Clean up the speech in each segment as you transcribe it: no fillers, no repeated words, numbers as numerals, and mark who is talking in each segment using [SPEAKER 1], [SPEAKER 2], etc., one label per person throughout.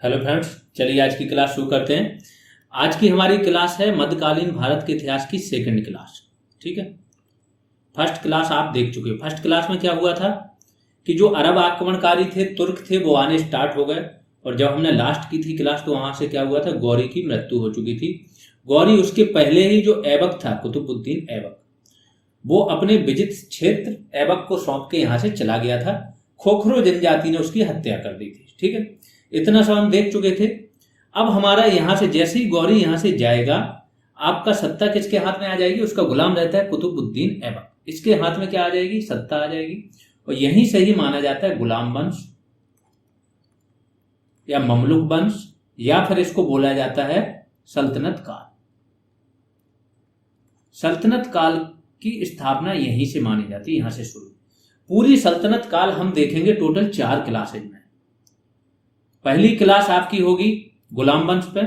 [SPEAKER 1] Hello friends, चलिए आज की क्लास शुरू करते हैं। आज की हमारी क्लास है मध्यकालीन भारत के इतिहास की सेकंड क्लास। ठीक है, फर्स्ट क्लास आप देख चुके हो। फर्स्ट क्लास में क्या हुआ था कि जो अरब आक्रमणकारी थे, तुर्क थे, वो आने स्टार्ट हो गए। और जब हमने लास्ट की थी क्लास तो वहां से क्या हुआ था, गौरी की मृत्यु हो चुकी थी। गौरी उसके पहले ही जो ऐबक था, कुतुबुद्दीन ऐबक, वो अपने विजित क्षेत्र ऐबक को सौंप के यहाँ से चला गया था। खोखरो जनजाति ने उसकी हत्या कर दी थी। ठीक है, इतना सब हम देख चुके थे। अब हमारा यहाँ से जैसे ही गौरी यहाँ से जाएगा, आपका सत्ता किसके हाथ में आ जाएगी? उसका गुलाम रहता है कुतुबुद्दीन ऐबक, इसके हाथ में क्या आ जाएगी? सत्ता आ जाएगी। और यहीं से ही माना जाता है गुलाम वंश या ममलुक वंश, या फिर इसको बोला जाता है सल्तनत काल। सल्तनत काल की स्थापना यहीं से मानी जाती है, यहां से शुरू। पूरी सल्तनत काल हम देखेंगे टोटल 4 क्लासेज में। पहली क्लास आपकी होगी गुलाम वंश पे,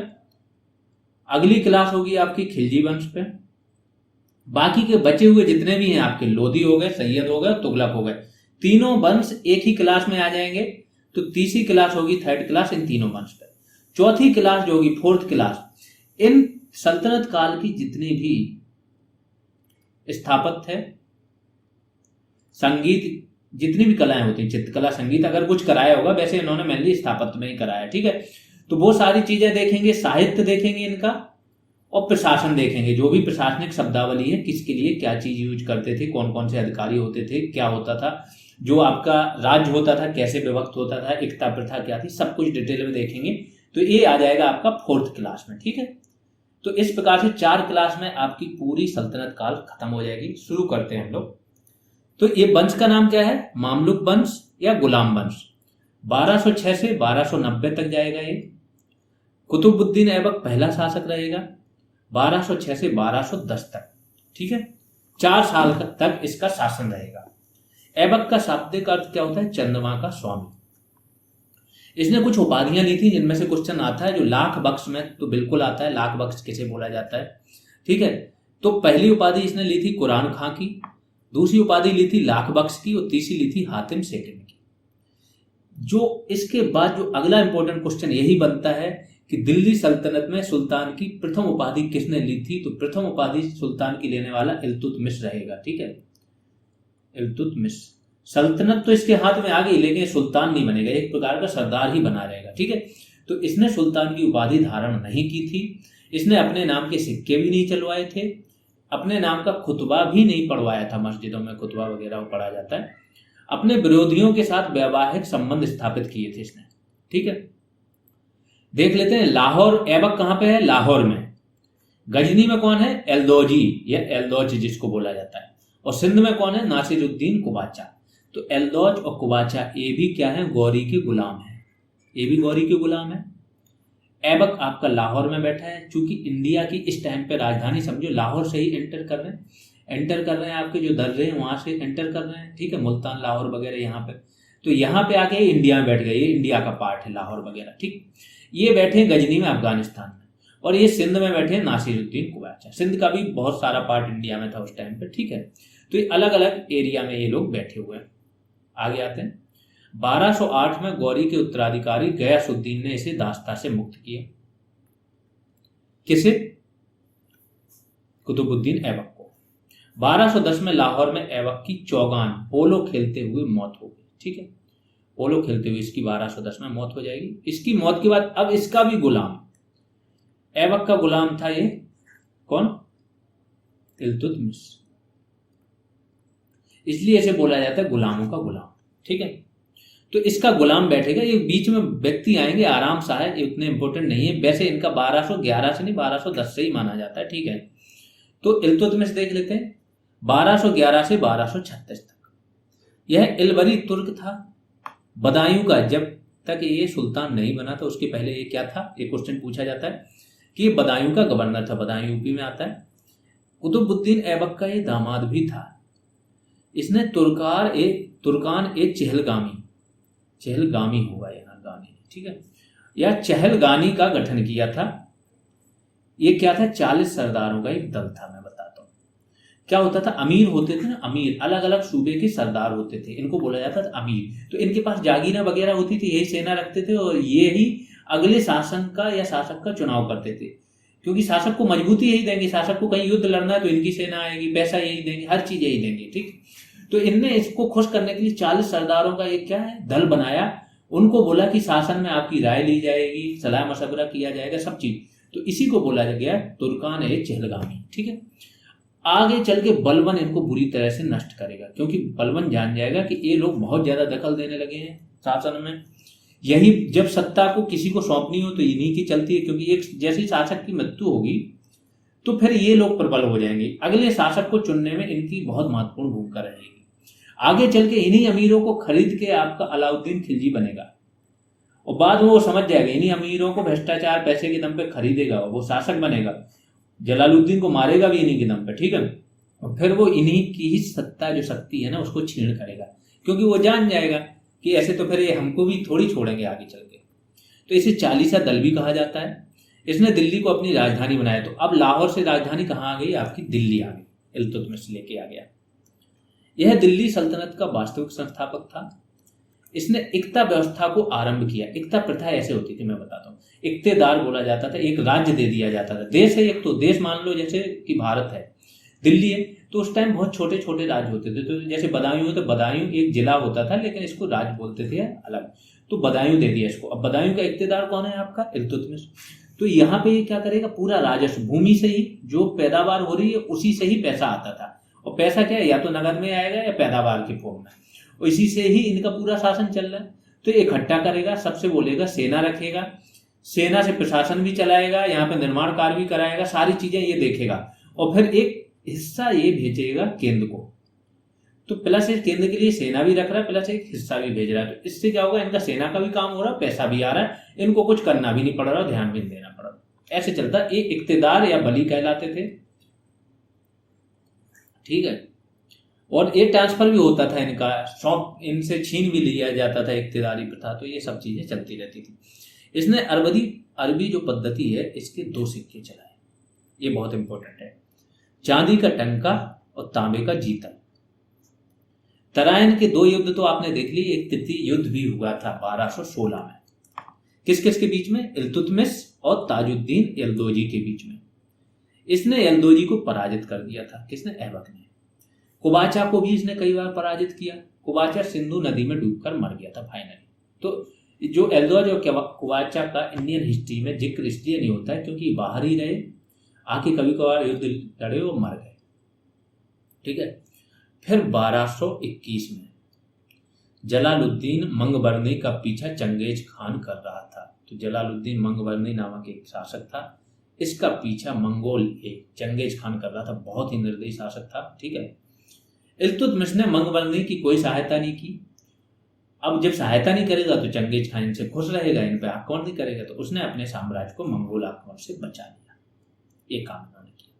[SPEAKER 1] अगली क्लास होगी आपकी खिलजी वंश पे, बाकी के बचे हुए जितने भी हैं आपके लोधी हो गए, सैयद हो गए, तुगलक हो गए, तीनों वंश एक ही क्लास में आ जाएंगे। तो तीसरी क्लास होगी थर्ड क्लास इन तीनों वंश पे। चौथी क्लास जो होगी फोर्थ क्लास, इन सल्तनत काल की जितने भी स्थापत्य है, संगीत, जितनी भी कलाएं होती हैं, चित्रकला, संगीत, अगर कुछ कराया होगा, वैसे इन्होंने मेनली स्थापत्य में ही कराया। ठीक है, तो वो सारी चीजें देखेंगे, साहित्य देखेंगे इनका, और प्रशासन देखेंगे। जो भी प्रशासनिक शब्दावली है, किसके लिए क्या चीज यूज करते थे, कौन कौन से अधिकारी होते थे, क्या होता था, जो आपका राज्य होता था कैसे विभक्त होता था, एकता प्रथा क्या थी, सब कुछ डिटेल में देखेंगे। तो ये आ जाएगा आपका फोर्थ क्लास में। ठीक है, तो इस प्रकार से 4 क्लास में आपकी पूरी सल्तनत काल खत्म हो जाएगी। शुरू करते हैं हम लोग। तो ये वंश का नाम क्या है? मामलुक वंश या गुलाम वंश। 1206 से 1290 तक जाएगा ये। कुतुबुद्दीन ऐबक पहला शासक रहेगा, 1206 से 1210 तक। ठीक है, 4 साल तक इसका शासन रहेगा। ऐबक का शाब्दिक अर्थ क्या होता है? चंद्रमा का स्वामी। इसने कुछ उपाधियां ली थी, जिनमें से क्वेश्चन आता है, जो लाख बख्श में तो बिल्कुल आता है, लाख बख्श किसे बोला जाता है। ठीक है, तो पहली उपाधि इसने ली थी कुरान खां की, दूसरी उपाधि ली थी लाख बख्श की, और तीसरी ली थी हातिम सेकंड की। जो इसके बाद जो अगला इंपॉर्टेंट क्वेश्चन यही बनता है कि दिल्ली सल्तनत में सुल्तान की प्रथम उपाधि किसने ली थी? तो प्रथम उपाधि सुल्तान की लेने वाला इल्तुतमिश रहेगा। ठीक है, इल्तुतमिश। सल्तनत तो इसके हाथ में आ गई, लेकिन सुल्तान नहीं बनेगा, एक प्रकार का सरदार ही बना रहेगा। ठीक है, तो इसने सुल्तान की उपाधि धारण नहीं की थी। इसने अपने नाम के सिक्के भी नहीं चलवाए थे, अपने नाम का खुतबा भी नहीं पढ़वाया था। मस्जिदों में खुतबा वगैरह पढ़ा जाता है। अपने विरोधियों के साथ वैवाहिक संबंध स्थापित किए थे इसने। ठीक है, देख लेते हैं। लाहौर ऐबक कहां पे है? लाहौर में। गजनी में कौन है? एल्दौजी या एल्दौज जिसको बोला जाता है। और सिंध में कौन है? नासिरुद्दीन कुबाचा। तो एल्दौज और कुबाचा ये भी क्या है? गौरी के गुलाम है। ये भी गौरी के गुलाम है। ऐबक आपका लाहौर में बैठा है। चूंकि इंडिया की इस टाइम पे राजधानी समझो लाहौर से ही एंटर कर रहे हैं, आपके जो दर्रे हैं वहां से एंटर कर रहे हैं। ठीक है, मुल्तान, लाहौर वगैरह यहाँ पे। तो यहाँ पे आके इंडिया में बैठ गए, ये इंडिया का पार्ट है लाहौर वगैरह। ठीक, ये बैठे हैं गजनी में, अफगानिस्तान में। और ये सिंध में बैठे हैं नासिरुद्दीन कुबाचा। सिंध का भी बहुत सारा पार्ट इंडिया में था उस टाइम पे। ठीक है, तो ये अलग अलग एरिया में ये लोग बैठे हुए हैं। आगे आते हैं। 1208 में गौरी के उत्तराधिकारी गयासुद्दीन ने इसे दास्ता से मुक्त किया। किसे? कुतुबुद्दीन ऐबक को। 1210 में लाहौर में ऐबक की चौगान पोलो खेलते हुए मौत हो गई। ठीक है, पोलो खेलते हुए इसकी 1210 में मौत हो जाएगी। इसकी मौत के बाद अब इसका भी गुलाम, ऐबक का गुलाम था ये कौन? इल्तुतमिश। इसलिए इसे बोला जाता है गुलामों का गुलाम। ठीक है, तो इसका गुलाम बैठेगा। ये बीच में व्यक्ति आएंगे, आराम सा है, ये उतने इंपॉर्टेंट नहीं है। वैसे इनका 1211 से नहीं 1210 से ही माना जाता है। ठीक है, तो इल्तुतमिश देख लेते हैं। 1211 से 1236 तक यह इलबरी तुर्क था, बदायूं का। जब तक ये सुल्तान नहीं बना था उसके पहले ये क्या था? ये क्वेश्चन पूछा जाता है कि ये बदायूं का गवर्नर था। बदायूं यूपी में आता है। कुतुबुद्दीन ऐबक का ये दामाद भी था। इसने तुर्कान ए चहलगामी होगा यहाँ गानी। ठीक है, या चहलगानी का गठन किया था। ये क्या था? 40 सरदारों का एक दल था। मैं बताता हूँ क्या होता था। अमीर होते थे ना, अमीर अलग अलग सूबे के सरदार होते थे, इनको बोला जाता था अमीर। तो इनके पास जागीरें वगैरह होती थी, यही सेना रखते थे, और ये ही अगले शासन का या शासक का चुनाव करते थे, क्योंकि शासक को मजबूती यही देंगे, शासक को कहीं युद्ध लड़ना है तो इनकी सेना आएगी, पैसा यही देंगे, हर चीज यही देंगे, ठीक। तो इनने इसको खुश करने के लिए 40 सरदारों का एक क्या है दल बनाया, उनको बोला कि शासन में आपकी राय ली जाएगी, सलाह मशवरा किया जाएगा, सब चीज। तो इसी को बोला गया तुर्कान ए चहलगामी, ठीक है। आगे चल के बलबन इनको बुरी तरह से नष्ट करेगा, क्योंकि बलबन जान जाएगा कि ये लोग बहुत ज्यादा दखल देने लगे हैं शासन में। यही जब सत्ता को किसी को सौंपनी हो तो इन्हीं की चलती है, क्योंकि एक जैसी शासक की मृत्यु होगी तो फिर ये लोग प्रबल हो जाएंगे, अगले शासक को चुनने में इनकी बहुत महत्वपूर्ण भूमिका रहेगी। आगे चल के इन्हीं अमीरों को खरीद के आपका अलाउद्दीन खिलजी बनेगा, और बाद में वो समझ जाएगा इन्हीं अमीरों को भ्रष्टाचार पैसे के दम पे खरीदेगा, वो शासक बनेगा, जलालुद्दीन को मारेगा भी इन्हीं के दम पे, ठीक है। और फिर वो इन्हीं की ही सत्ता जो शक्ति है ना उसको छीन करेगा, क्योंकि वो जान जाएगा कि ऐसे तो फिर ये हमको भी थोड़ी छोड़ेंगे आगे चल के। तो इसे 40 दल भी कहा जाता है। इसने दिल्ली को अपनी राजधानी बनाया। तो अब लाहौर से राजधानी कहाँ आ गई, आपकी दिल्ली आ गई, इल्तुतमिश लेके आ गया। यह दिल्ली सल्तनत का वास्तविक संस्थापक था। इसने इक्ता व्यवस्था को आरंभ किया। इक्ता प्रथा ऐसे होती थी, मैं बताता हूँ। इक्तेदार बोला जाता था, एक राज्य दे दिया जाता था। देश है एक, तो देश मान लो जैसे कि भारत है, दिल्ली है, तो उस टाइम बहुत छोटे छोटे राज्य होते थे। तो जैसे बदायूं है तो बदायूं एक जिला होता था, लेकिन इसको राज्य बोलते थे अलग, तो बदायूं दे दिया इसको। अब बदायूं का इक्तेदार कौन है, आपका इल्तुतमिश। तो यहाँ पे ये क्या करेगा, पूरा राजस्व भूमि से ही जो पैदावार हो रही है उसी से ही पैसा आता था। और पैसा क्या है, या तो नगद में आएगा या पैदावार की फॉर्म में, और इसी से ही इनका पूरा शासन चल रहा है। तो इकट्ठा करेगा, सबसे बोलेगा, सेना रखेगा, सेना से प्रशासन भी चलाएगा, यहाँ पे निर्माण कार्य भी कराएगा, सारी चीजें ये देखेगा, और फिर एक हिस्सा ये भेजेगा केंद्र को। तो प्लस एक केंद्र के लिए सेना भी रख रहा है, प्लस एक हिस्सा भी भेज रहा है। तो इससे क्या होगा, इनका सेना का भी काम हो रहा है, पैसा भी आ रहा है, इनको कुछ करना भी नहीं पड़ रहा, ध्यान भी नहीं देना पड़ रहा। ऐसे चलता। ये इक्तेदार या बली कहलाते थे, ठीक है। और ये ट्रांसफर भी होता था इनका, सौंप इनसे छीन भी लिया जाता था, इक्तेदारी प्रथा। तो ये सब चीजें चलती रहती थी। इसने अरबी जो पद्धति है, इसके 2 सिक्के चलाए, ये बहुत इंपॉर्टेंट है। चांदी का टंका और तांबे का जीतल। तराइन के 2 युद्ध तो आपने देख ली। एक तृतीय युद्ध भी हुआ था 1216 में, किस किस के बीच में, इल्तुतमिश और ताजुद्दीन यल्दोजी के बीच में। इसने यल्दोजी को पराजित कर दिया था, किसने, ऐबक ने। कुबाचा को भी इसने कई बार पराजित किया। कुबाचा सिंधु नदी में डूबकर मर गया था फाइनली। तो जो एल्दोज और कुबाचा का इंडियन हिस्ट्री में जिक्र इसलिए नहीं होता है क्योंकि बाहर ही रहे, आके कभी कभार युद्ध लड़े और मर गए, ठीक है। फिर 1221 में जलालुद्दीन मंगबरनी का पीछा चंगेज खान कर रहा था। तो जलालुद्दीन मंगबरनी नामक एक शासक था, इसका पीछा मंगोल एक चंगेज खान कर रहा था। बहुत ही निर्दयी शासक था, ठीक है। इल्तुतमिश ने मंगबरनी की कोई सहायता नहीं की। अब जब सहायता नहीं करेगा तो चंगेज खान इनसे खुश रहेगा, इन पे आक्रमण नहीं करेगा, तो उसने अपने साम्राज्य को मंगोल आक्रमण से बचा लिया। ये काम उन्होंने किया।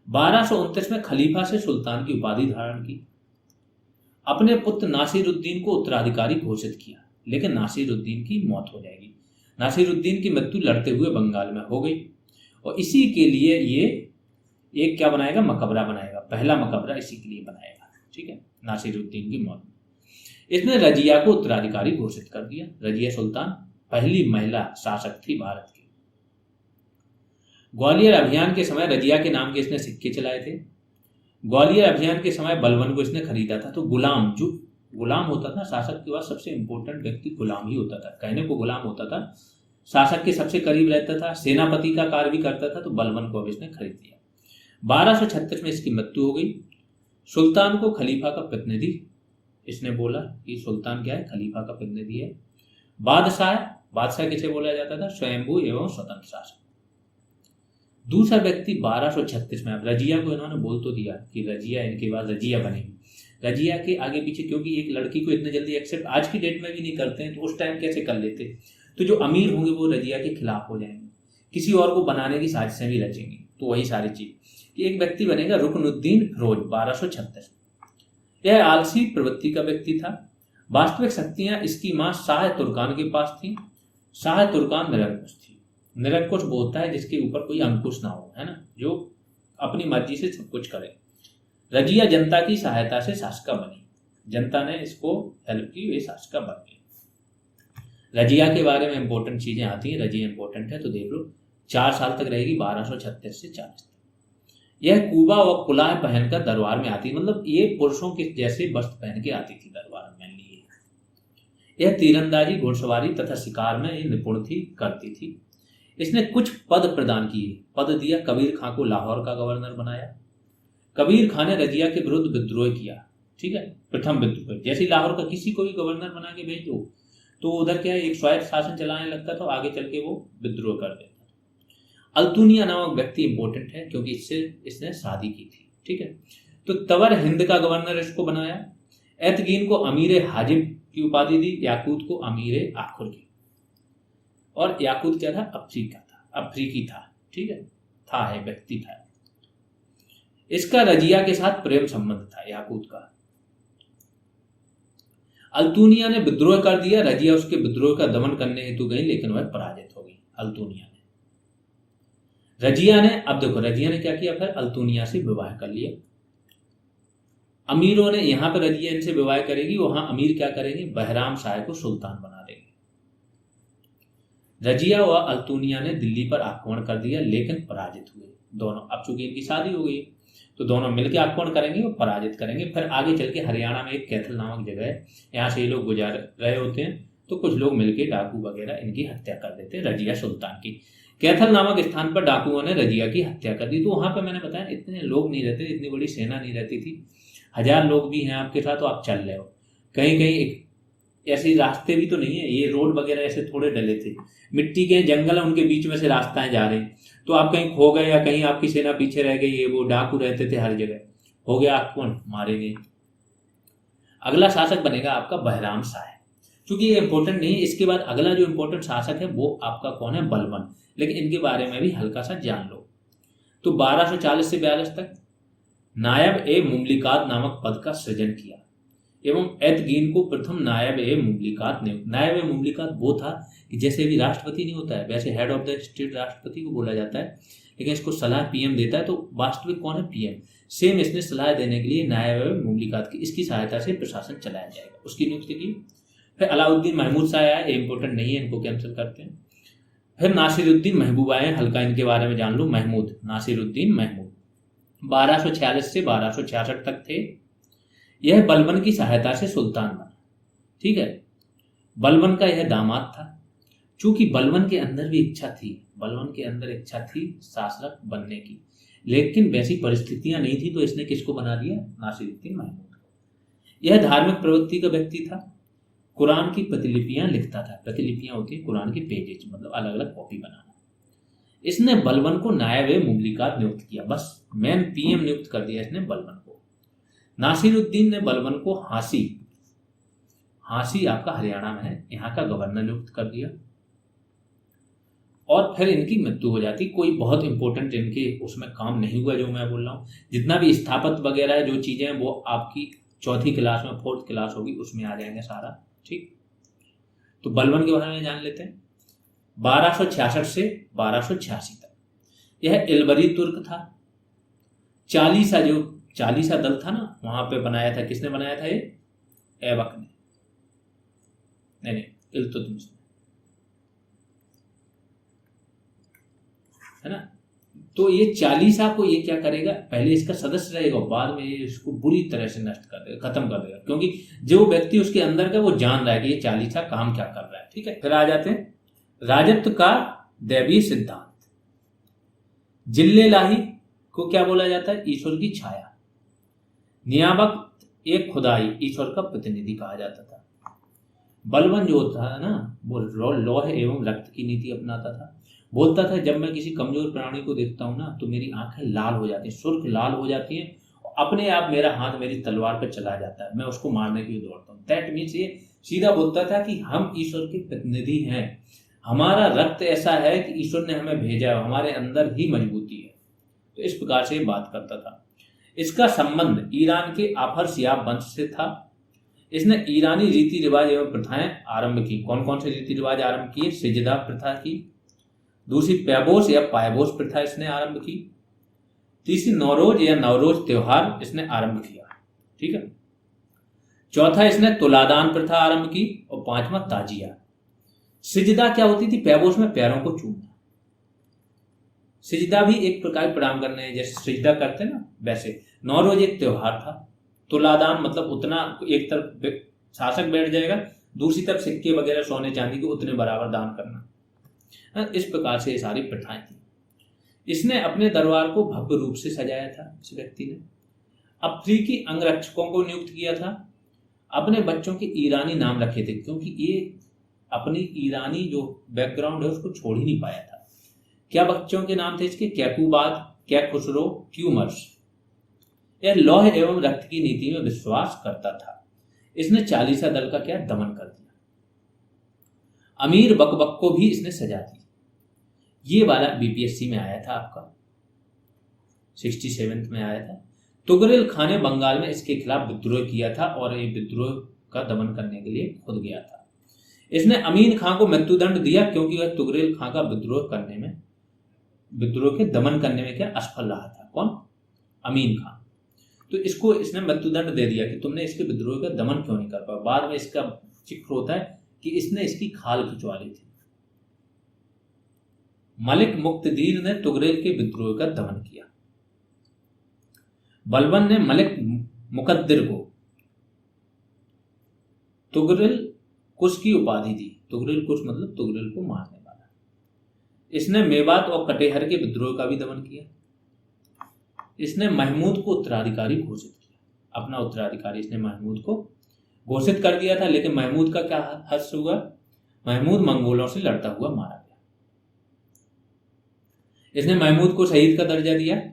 [SPEAKER 1] 1229 में खलीफा से सुल्तान की उपाधि धारण की। अपने पुत्र नासिरुद्दीन को उत्तराधिकारी घोषित किया, लेकिन नासिरुद्दीन की मौत हो जाएगी। नासिरुद्दीन की मृत्यु लड़ते हुए बंगाल में हो गई, और इसी के लिए ये एक क्या बनाएगा, मकबरा बनाएगा, पहला मकबरा इसी के लिए बनाएगा, ठीक है, नासिरुद्दीन की मौत। इसने रजिया को उत्तराधिकारी घोषित कर दिया। रजिया सुल्तान पहली महिला शासक थी भारत की। ग्वालियर अभियान के समय रजिया के नाम के इसने सिक्के चलाए थे। ग्वालियर अभियान के समय बलबन को इसने खरीदा था। तो गुलाम, जो गुलाम होता था शासक के बाद सबसे इंपॉर्टेंट व्यक्ति गुलाम ही होता था, कहने को गुलाम होता था, शासक के सबसे करीब रहता था, सेनापति का कार्य भी करता था। तो बलबन को अब इसने खरीद लिया। 1236 में इसकी मृत्यु हो गई। सुल्तान को खलीफा का प्रतिनिधि इसने बोला कि सुल्तान क्या है, खलीफा का प्रतिनिधि है। बादशाह किसे बोला जाता था, स्वयंभू एवं स्वतंत्र शासक। दूसरा व्यक्ति 1236 में, अब रजिया को इन्होंने बोल तो दिया कि रजिया इनके बाद रजिया बनेगी। रजिया के आगे पीछे, क्योंकि एक लड़की को इतने जल्दी एक्सेप्ट आज की डेट में भी नहीं करते हैं, तो उस टाइम कैसे कर लेते। तो जो अमीर होंगे वो रजिया के खिलाफ हो जाएंगे, किसी और को बनाने की साजिशें भी रचेंगी। तो वही सारी चीज, एक व्यक्ति बनेगा रुकनुद्दीन फिरोज 1236। यह आलसी प्रवृत्ति का व्यक्ति था। वास्तविक शक्तियां इसकी मां शाह तुर्कान के पास थी। शाह तुर्कान निरंकुश थी। निरंकुश वो होता है जिसके ऊपर कोई अंकुश ना हो, है ना, जो अपनी मर्जी से सब कुछ करे। रजिया जनता की सहायता से शासका बनी, जनता ने इसको हेल्प की, वे शासका बन गई। रजिया के बारे में इंपॉर्टेंट चीजें आती हैं, रजिया इंपॉर्टेंट है तो देख लो। 4 साल तक रहेगी, 1236 से 40 तक। यह कुबा और कुलाह पहनकर दरबार में आती, मतलब ये पुरुषों के जैसे वस्त्र पहन के आती थी दरबार में। यह तीरंदाजी, घुड़सवारी तथा शिकार में ये निपुण थी, करती थी। इसने कुछ पद प्रदान किए। पद दिया, कबीर खां को लाहौर का गवर्नर बनाया। कबीर खां ने रजिया के विरुद्ध विद्रोह किया, ठीक है, प्रथम विद्रोह। जैसे लाहौर का किसी को भी गवर्नर बना के भेज दो तो उधर क्या है, एक स्वायत्त शासन चलाने लगता, तो आगे चल के वो विद्रोह कर देता। अल्तुनिया नामक व्यक्ति इंपॉर्टेंट है क्योंकि इसने शादी की थी, ठीक है। तो तवर हिंद का गवर्नर इसको बनाया। एतगीन को अमीर हाजिब की उपाधि दी, याकूत को अमीर आखुर की। और याकूत क्या था, अफ्रीकी था, ठीक है, है व्यक्ति था। इसका रजिया के साथ प्रेम संबंध था याकूत का। अल्तुनिया ने विद्रोह कर दिया। रजिया उसके विद्रोह का दमन करने हेतु गई, लेकिन वह पराजित हो गई अल्तुनिया ने। रजिया ने, अब देखो रजिया ने क्या किया, फिर अल्तुनिया से विवाह कर लिया। अमीरों ने, यहां पर रजिया इनसे विवाह करेगी, वहां अमीर क्या करेंगे, बहराम शाह को सुल्तान बना देंगे। रजिया व अल्तुनिया ने दिल्ली पर आक्रमण कर दिया, लेकिन पराजित हुए दोनों। अब चूंकि इनकी शादी हो गई तो दोनों मिलकर आक्रमण करेंगे और पराजित करेंगे। फिर आगे चल के हरियाणा में एक कैथल नामक जगह है, यहाँ से ये लोग गुजार रहे होते हैं, तो कुछ लोग मिलकर डाकू वगैरह इनकी हत्या कर देते हैं, रजिया सुल्तान की। कैथल नामक स्थान पर डाकुओं ने रजिया की हत्या कर दी। तो वहां पर मैंने बताया इतने लोग नहीं रहते, इतनी बड़ी सेना नहीं रहती थी। 1000 लोग भी हैं आपके साथ तो आप चल रहे हो। कहीं कहीं ऐसे रास्ते भी तो नहीं है, ये रोड वगैरह ऐसे थोड़े डले थे, मिट्टी के जंगल है, उनके बीच में से रास्ताएं जा रहे हैं, तो आप कहीं खो गए या कहीं आपकी सेना पीछे रह गई। ये वो डाकू रहते थे हर जगह, हो गया आक्रमण, मारेंगे। अगला शासक बनेगा आपका बहराम शाह। क्योंकि ये इंपॉर्टेंट नहीं है, इसके बाद अगला जो इंपॉर्टेंट शासक है वो आपका कौन है, बलबन। लेकिन इनके बारे में भी हल्का सा जान लो। तो 1240 से 42 तक नायब ए मुमलिकात नामक पद का सृजन किया एवं एतगीन को प्रथम नायब ए मुमलिकात ने। नायब ए मुमलिकात वो था कि जैसे भी राष्ट्रपति नहीं होता है, वैसे हेड ऑफ द स्टेट राष्ट्रपति को बोला जाता है, लेकिन इसको सलाह पीएम देता है। तो वास्तविक कौन है, पीएम। सेम इसने सलाह देने के लिए नायब ए मुमलिकात की, इसकी सहायता से प्रशासन चलाया जाएगा, उसकी नियुक्ति की। फिर अलाउद्दीन महमूद शाह आया, ये इंपॉर्टेंट नहीं है, इनको कैंसिल करते हैं। फिर नासिरुद्दीन महबूब आए, हल्का इनके बारे में जान लो। महमूद, नासिरुद्दीन महमूद 1246 से 1266 तक थे। यह बलबन की सहायता से सुल्तान बना, ठीक है। बलबन का यह दामाद था। चूंकि बलबन के अंदर भी इच्छा थी, बलबन के अंदर इच्छा थी शासक बनने की, लेकिन वैसी परिस्थितियां नहीं थी, तो इसने किसको बना दिया, नासिरुद्दीन महमूद को। यह धार्मिक प्रवृत्ति का व्यक्ति था। कुरान की प्रतिलिपियां लिखता था। प्रतिलिपियां होती है कुरान की पेजेज, मतलब अलग अलग कॉपी बनाना। इसने बलबन को नायब मुमलिकात नियुक्त किया, बस मेन पीएम नियुक्त कर दिया इसने बलबन को। नासिरुद्दीन ने बलबन को हांसी आपका हरियाणा में है, यहाँ का गवर्नर नियुक्त कर दिया। और फिर इनकी मृत्यु हो जाती। कोई बहुत इंपॉर्टेंट इनके उसमें काम नहीं हुआ जो मैं बोल रहा हूँ। जितना भी स्थापत्य वगैरह है, जो चीजें हैं, वो आपकी 4th क्लास में, 4th क्लास होगी, उसमें आ जाएंगे सारा, ठीक। तो बलबन के बारे में जान लेते हैं। 1266 से 1286 तक यह इलबरी तुर्क था। चालीसा दल था ना, वहां पे बनाया था, किसने बनाया था, ये ऐबक ने, नहीं इल्तुतमिश ने, है ना। तो ये 40 को ये क्या करेगा, पहले इसका सदस्य रहेगा, बाद में ये इसको बुरी तरह से नष्ट कर देगा, खत्म कर देगा। क्योंकि जो व्यक्ति उसके अंदर का वो जान रहा है कि ये 40 काम क्या कर रहा है, ठीक है। फिर आ जाते हैं राजत्व का दैवीय सिद्धांत। जिल्लेलाही को क्या बोला जाता है, ईश्वर की छाया। नियामक एक खुदाई, ईश्वर का प्रतिनिधि कहा जाता था। बलबन जो था ना, वो लौह एवं रक्त की नीति अपनाता था। बोलता था जब मैं किसी कमजोर प्राणी को देखता हूं ना, तो मेरी आंखें लाल हो जाती हैं, सुर्ख लाल हो जाती हैं, अपने आप मेरा हाथ मेरी तलवार पर चला जाता है, मैं उसको मारने के लिए दौड़ता हूँ। दैट मीन्स ये सीधा बोलता था कि हम ईश्वर के प्रतिनिधि हैं, हमारा रक्त ऐसा है कि ईश्वर ने हमें भेजा है, हमारे अंदर ही मजबूती है। तो इस प्रकार से बात करता था। इसका संबंध ईरान के आफरसियाब वंश से था। इसने ईरानी रीति रिवाज एवं प्रथाएं आरंभ की। कौन कौन से रीति रिवाज आरंभ किए, सिजदा प्रथा की। दूसरी पैबोस या पायबोस प्रथा इसने आरंभ की। तीसरी नौरोज या नवरोज त्योहार इसने आरंभ किया, ठीक है। 4था इसने तुलादान प्रथा आरंभ की। और 5वां ताजिया। सिजदा क्या होती थी? पैबोस में पैरों को चूमना। सिजदा भी एक प्रकार प्रणाम करने हैं, जैसे सिजदा करते हैं ना वैसे। नौरोज एक त्योहार था। तुलादान मतलब उतना, एक तरफ शासक बैठ जाएगा, दूसरी तरफ सिक्के वगैरह सोने चांदी के उतने बराबर दान करना। इस प्रकार से ये सारी प्रथाएं थी। इसने अपने दरबार को भव्य रूप से सजाया था इस व्यक्ति ने। अफ्रीकी अंगरक्षकों को नियुक्त किया था। अपने बच्चों के ईरानी नाम रखे थे, क्योंकि ये अपनी ईरानी जो बैकग्राउंड है उसको छोड़ ही नहीं पाया था। क्या बच्चों के नाम थे इसके? कैकुबाद, कैखुसरो, क्यूमर्स। यह लौह एवं रक्त की नीति में विश्वास करता था। इसने चालीसा दल का क्या दमन कर दिया। अमीर बकबक को भी इसने सजा दी। ये वाला बीपीएससी में आया था आपका, 67 में आया था। तुगरेल खान ने बंगाल में इसके खिलाफ विद्रोह किया था और ये विद्रोह का दमन करने के लिए खुद गया था। इसने अमीन खां को मृत्युदंड दिया, क्योंकि वह तुगरेल खां का विद्रोह के दमन करने में क्या असफल रहा था। कौन? अमीन खां। तो इसको इसने मृत्युदंड दे दिया कि तुमने इसके विद्रोह का दमन क्यों नहीं कर पाया। बाद में इसका जिक्र होता है कि इसने इसकी खाल खिंचवा ली थी। मलिक मुक्तदीर ने तुगरेल के विद्रोह का दमन किया। बलबन ने मलिक मुकद्दिर को तुगरेल कुश की उपाधि दी। तुगरेल कुश मतलब तुगरेल को मारने वाला। इसने मेवात और कटेहर के विद्रोह का भी दमन किया। इसने महमूद को उत्तराधिकारी घोषित किया। अपना उत्तराधिकारी इसने महमूद को घोषित कर दिया था, लेकिन महमूद का क्या हश्र हुआ? महमूद मंगोलों से लड़ता हुआ मारा गया। इसने महमूद को शहीद का दर्जा दिया।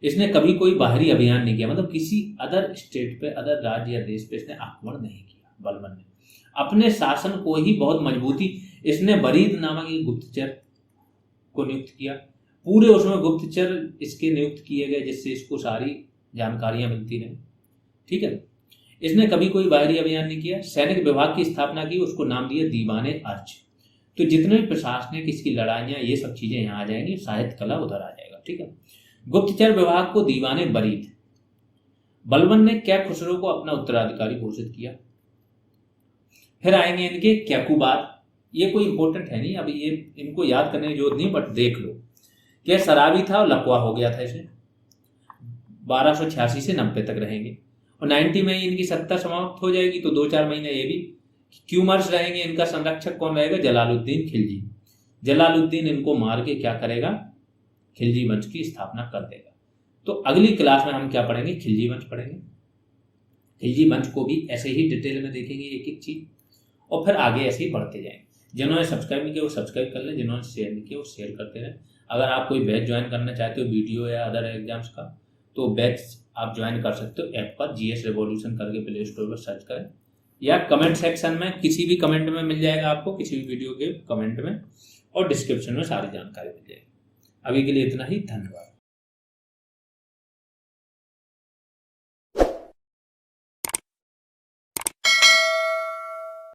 [SPEAKER 1] इसने कभी कोई बाहरी अभियान नहीं किया, मतलब किसी अदर स्टेट पे, अदर राज्य या देश पे इसने आक्रमण नहीं किया। बलबन ने अपने शासन को ही बहुत मजबूती, इसने बरीद नामक एक गुप्तचर को नियुक्त किया। पूरे उसमें गुप्तचर इसके नियुक्त किए गए, जिससे इसको सारी जानकारियां मिलती रही। ठीक है। इसने कभी कोई बाहरी अभियान नहीं किया। सैनिक विभाग की स्थापना की, उसको नाम दिया दीवाने अर्ज। तो जितने भी प्रशासनिक इसकी लड़ाइयां, ये सब चीजें यहाँ आ जाएंगी, साहित्य कला उधर आ जाएगा। ठीक है। गुप्तचर विभाग को दीवाने बरीद। बलबन ने कैखुसरो को अपना उत्तराधिकारी घोषित किया। फिर आएंगे इनके कैकुबाद। ये कोई इंपॉर्टेंट है नहीं, अभी ये इनको याद करने की जरूरत नहीं, बट देख लो। क्या शराबी था और लकवा हो गया था। इसे 1286 से 90 तक रहेंगे और 90 में इनकी सत्ता समाप्त हो जाएगी, तो 2-4 महीने ये भी। क्यूमर्स रहेंगे। इनका संरक्षक कौन रहेगा? जलालुद्दीन खिलजी। जलालुद्दीन इनको मार के क्या करेगा? खिलजी वंश की स्थापना कर देगा। तो अगली क्लास में हम क्या पढ़ेंगे? खिलजी वंश पढ़ेंगे। खिलजी वंश को भी ऐसे ही डिटेल में देखेंगे, एक एक चीज, और फिर आगे ऐसे ही बढ़ते जाएंगे। जिन्होंने सब्सक्राइब नहीं किया वो सब्सक्राइब कर लें, जिन्होंने शेयर नहीं किया वो शेयर करते रहें। अगर आप कोई बैच ज्वाइन करना चाहते हो वीडियो या अदर एग्जाम्स का, तो बैच आप ज्वाइन कर सकते हो ऐप पर। GS रेवोल्यूशन करके प्ले स्टोर पर सर्च करें, या कमेंट सेक्शन में किसी भी कमेंट में मिल जाएगा आपको, किसी भी वीडियो के कमेंट में, और डिस्क्रिप्शन में सारी जानकारी मिल जाएगी। अभी के लिए इतना ही, धन्यवाद।